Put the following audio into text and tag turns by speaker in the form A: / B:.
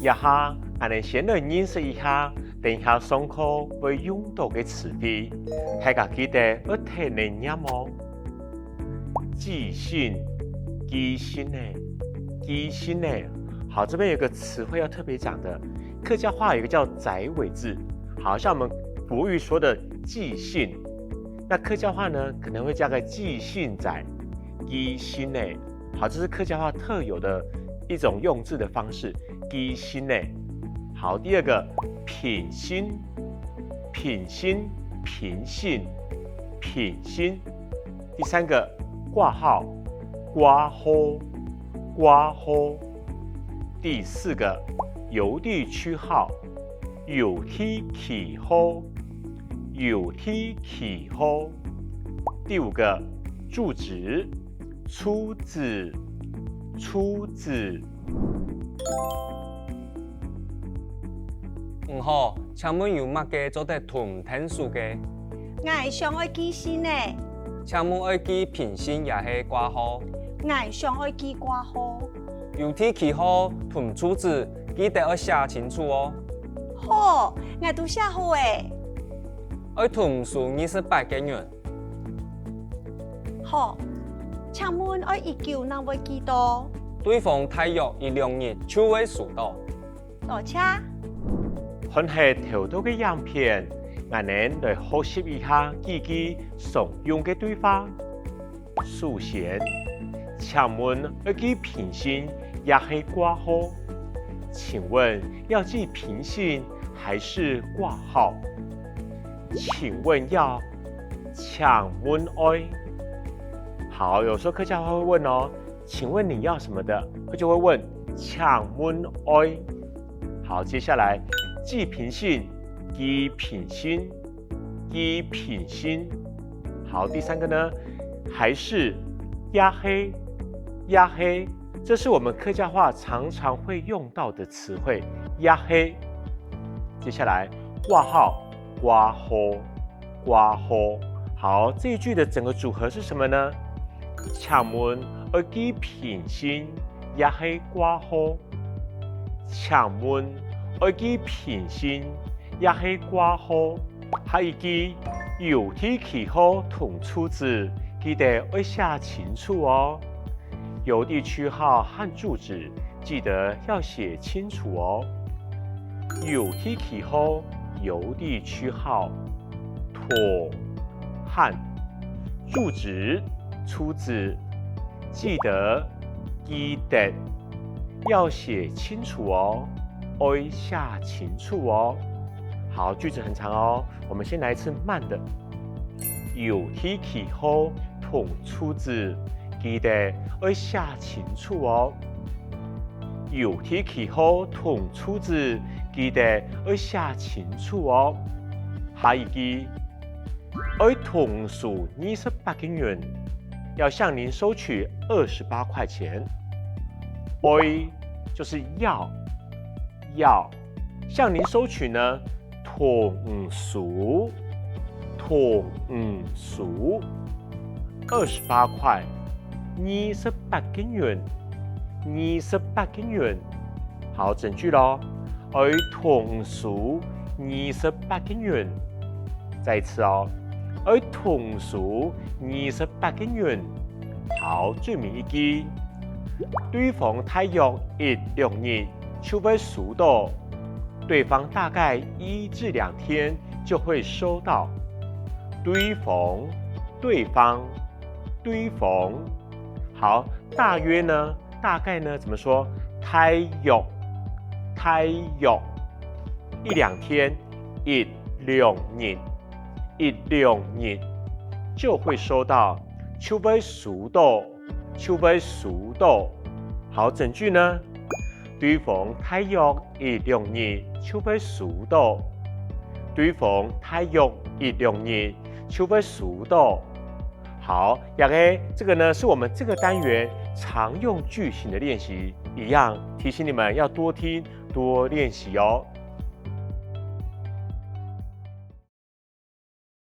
A: 呀哈，俺们先来认识一下，等一下上课会用到的词汇，大家记得要听能念哦。记性，记性呢，记性呢。好，这边有个词汇要特别讲的，客家话有一个叫载尾字，好像我们国语说的记性，那客家话呢可能会加个记性载，记性呢。好，这是客家话特有的一种用字的方式，记性呢。好，第二个品心，品心，品性，品心。第三个挂号，挂号，挂号。第四个邮递区号，邮递区号，邮递区号。第五个住址，出址，出址。
B: 好，请问有乜嘅做得同聽數嘅？
C: 我想愛記性呢，
B: 請問愛記品性也係掛號？
C: 我想愛記掛號。
B: 郵遞區號同住址記得要寫清楚哦。
C: 好，我都寫好誒。
B: 愛同數28個人。
C: 好，請問愛19能會幾多？
B: 對方大約1-2日就會收到。
C: 多謝。
A: 看係頭度嘅樣片，我哋來學習一下幾句常用嘅對話。首先，請問要記品性也係掛號？請問要記品性還是掛號？請問要請問愛？好，有時候客家話會問哦，請問你要什麼的？佢就會問請問愛。好，接下來。記品性，記品性，記品性。好，第三個呢，還是壓黑，壓黑，這是我們客家話常常會用到的詞彙，壓黑。接下來掛號，掛號，掛號。好，這一句的整個組合是什麼呢？請問要記品性，壓黑掛號。請問。愛記品性也係掛號，還有記郵遞區號同住址，記得要寫清楚哦。郵遞區號和住址記得要寫清楚哦。郵遞區號、郵遞區號、妥和住址、出址，記得要寫清楚哦。要寫清楚哦。好，句子很長哦，我們先來一次慢的。郵遞區號同出址，記得要寫清楚哦。郵遞區號同出址，記得要寫清楚哦。下一句，要同數28個元，要向您收取28塊錢。要就是要向您收取呢，同數28塊28個元28個元。好，整句咯，要同數28個元。再一次哦，要同數28個元。好，最後一句，對方大約1-2日就會收到，對方大概1至2天就會收到。對方，好，大約呢，大概呢，怎麼說？大約1-2天1-2日就會收到，就會收到。好，整句呢？對方大約1-2日就會收到，對方大約1-2日就會收到。好，這個呢是我們這個單元常用句型的練習，一樣提醒你們要多聽多練習哦。